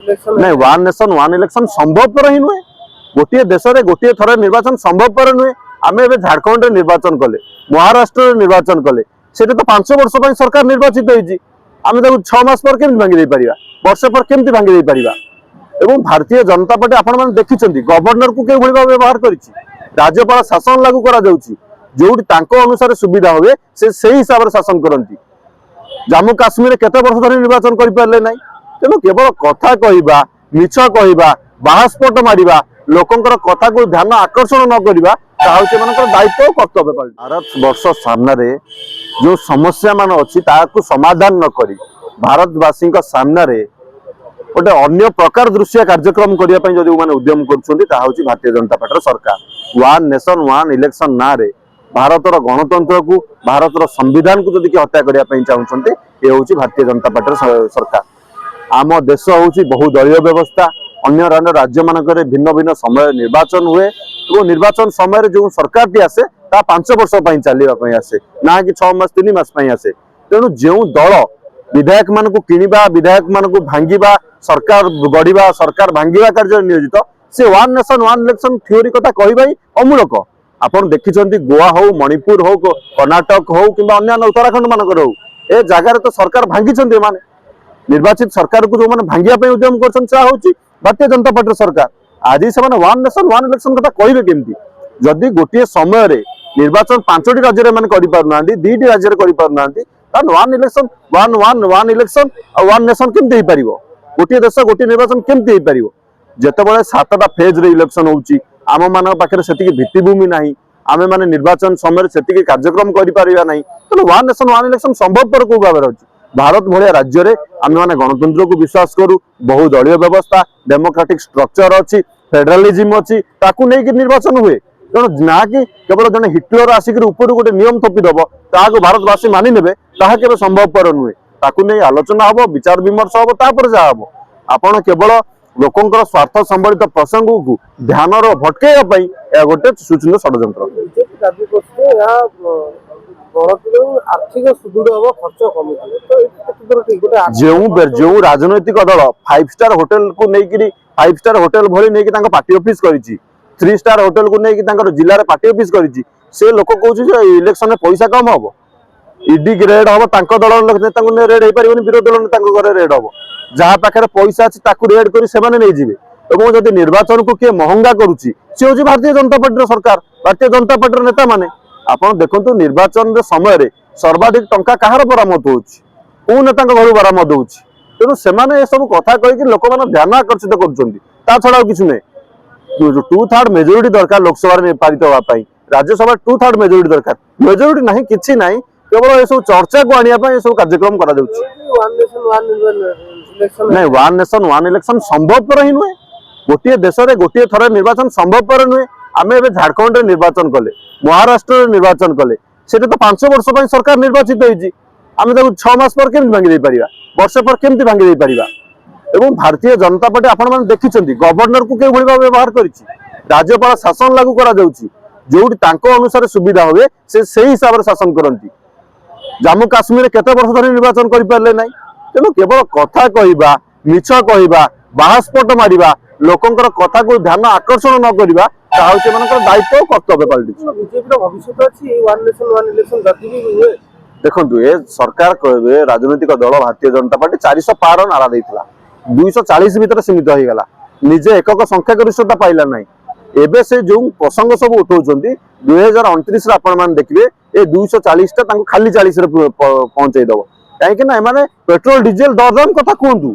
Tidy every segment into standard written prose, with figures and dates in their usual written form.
नहीं one nation one election संभवपर ही नुहे गोटे देश में गोटे थर निर्वाचन संभवपर नुहे आम ए झारखंड में निर्वाचन कले महाराष्ट्र निर्वाचन कले से तो 5 वर्ष पर सरकार निर्वाचित होती आम 6 मास पर केमती भांगी पार वर्ष पर केमती भांगी पार एवं भारतीय जनता पार्टी आपण मैंने देखी गवर्नर को किभली भाव व्यवहार कर राज्यपाल शासन लागू करा जो अनुसार सुविधा हुए से हिसाब से शासन करती जम्मू काश्मीर केते वर्ष धरी निर्वाचन कर पारे ना तेणु केवल कथा कहवा मिछ कहवा बाहास्फोट मारिबा लोकंकर कथा को ध्यान आकर्षण न करवा दायित्व और कर्तव्य भारत वर्ष सामने जो समस्या मान अच्छी समाधान न करी भारतवासी सामने गोटे अन्य प्रकार दृश्य कार्यक्रम करने जो मैंने उद्यम कर भारतीय जनता पार्टी सरकार वन नेशन वन इलेक्शन ना रे भारतर गणतंत्र को भारतर संविधान को जदि हत्या करने चाहते ये हूँ भारतीय जनता पार्टी सरकार आम देश हूँ बहुदलीय व्यवस्था अन्य राज्य मानक भिन्न भिन्न समय निर्वाचन हुए और निर्वाचन समय जो सरकार टी आसे 5 वर्ष चलने आसे ना कि 6 मास 3 मास आसे तेणु जो दल विधायक मान को किणवा विधायक मान को भांगा सरकार गढ़ा सरकार भांगा कार्य नियोजित से one nation one election theory कथा कहवा अमूलक आपड़ देखी गोवा हो मणिपुर हो कर्णाटक हो कि उत्तराखंड मानक हो ए जगार तो सरकार भांगी माने निर्वाचित सरकार को जो मैंने भांगा उद्यम कर भारतीय जनता पार्टी सरकार आज से वन नेशन वन इलेक्शन कथा कहे केमती जदि गोटे समय निर्वाचन 5टी राज्य में करना 2टी राज्य करना one election one one one election one nation केमती हो पार गोटे देश गोटे निर्वाचन केमती हो पार जिते 7टा फेज रे इलेक्शन होउची आम मान पाखे से भित्तिभूमि ना आम मैंने निर्वाचन समय से कार्यक्रम करें ना तेणु वन नेशन वन इलेक्शन संभवपर कौ भाव अच्छी भारत भाया राज्य में आम मैंने गणतंत्र को विश्वास करूँ बहुदलीय व्यवस्था डेमोक्रेटिक स्ट्रक्चर अच्छी फेडरालिज्म अच्छी नहीं निर्वाचन हुए तेणु ना कि केवल जन हिटलर आसिक ऊपर गोटे नियम थपिदब ताकू भारतवासी मानिने के संभवपर नुहे ताकू नहीं आलोचना हम विचार विमर्श हम तापर जहाँ हम आपण केवल लोकंकर स्वार्थ संबलित प्रसंग को ध्यान भटकई गोटे सूचना षड्यंत्र जो राजनैतिक दल 5 स्टार होटेल को लेकिन 5 स्टार होटेल भली पार्टी ऑफिस कर 3 स्टार होटेल को लेकिन जिले पार्टी ऑफिस कर लोक कह इलेक्शन पैसा कम हम ईडी रेड हम दल नेता रेड हो पार विरोधी दल नेता रेड हम जहाँ पाखे पैसा अच्छी रेड कर जदि निर्वाचन को किए महंगा करुच्ची सी हूँ भारतीय जनता पार्टी सरकार भारतीय जनता पार्टी नेता माने आप देखो निर्वाचन समय सर्वाधिक टंका कहार बरामद हो नेता घर बरामद हो तेणु से सब कथा कहीकि लोक मैंने ध्यान आकर्षित कर छड़ा किसी ना 2/3 मेजोरिटी दरकार लोकसभा पारित होगापी राज्यसभा 2/3 मेजोरिटी दरकार मेजोरिटी ना कि ना केवल ये सब चर्चा को आने सब कार्यक्रम कर वन नेशन वन इलेक्शन संभवपर ही नुहे गोटे देश में गोटे थर निर्वाचन संभवपर नुहे आम ए झारखंड में निर्वाचन कले महाराष्ट्र में निर्वाचन कले से तो 5 वर्ष पर सरकार निर्वाचित होती आम 6 मास पर केमती भांगी पार वर्ष पर केमती भांगी पार एवं भारतीय जनता पार्टी आपण मैंने देखी गवर्नर को किभली भाव व्यवहार कर राज्यपाल शासन लागू करा जो अनुसार सुविधा हुए से हिसाब से शासन करती जम्मू काश्मीर केते वर्ष धरी निर्वाचन कर पारे ना तेणु केवल कथा कहवा मिछ कहवा बाहास्फोट मारिबा लोकंकर कथा को ध्यान आकर्षण न करवा दायित्व और कर्तव्य देखो ये सरकार कहे राजनैतिक दल भारतीय जनता पार्टी 400 पार नारा देता 240 भर सीमित हो गला निजे एकक संख्यागरिष्ठता पाइला ना एबे से जो प्रसंग सब उठाउछंती 2029 रे आपण मान देखिबे ए 240 टा तांको खाली 40 रे पहुंचाई दबो काहे ना माने पेट्रोल डीजल दरदाम कथा कहतु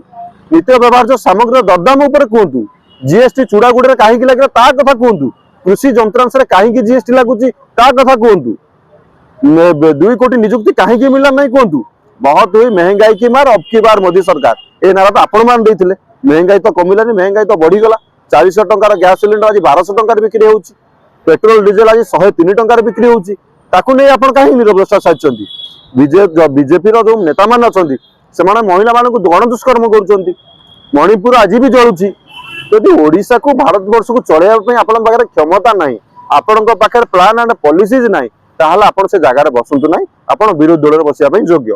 नित्य व्यवहार सामग्री दरदाम ऊपर कहतु जीएसटी चूड़ा गुड़ में कहीं लगे ता कथा कहतु कृषि जंत्रांश कहीं जीएसटी लगुच ता कथा कहतु 2 कोटी नियुक्ति कहीं मिलना नहीं कहतु बहुत हुई महंगाई की मार अब की बार मोदी सरकार ए नारा तो आपण मान देथिले महंगाई तो कमिलानी महंगाई तो बढ़ीगला 400 टंकार गैस सिलिंडर आज 1200 टंकार बिक्री होउची पेट्रोल डीजल आज 103 टंकार बिक्री होउची ताकू नहीं आपण कहीं निरवस्था साचंती बीजेपी रो जो नेता मान अछंती से माने महिला मान को गण दुष्कर्म करूछंती मणिपुर आज भी जळुची यदि ओडिशा को भारत वर्ष को चलेया पे आपण पाखरे क्षमता नाही आपण पाखरे प्लान एंड पॉलिसीज नाही ताहाला आपण से जगह बसंतु नाही आपण विरोधी दल रे बसिया पे योग्य।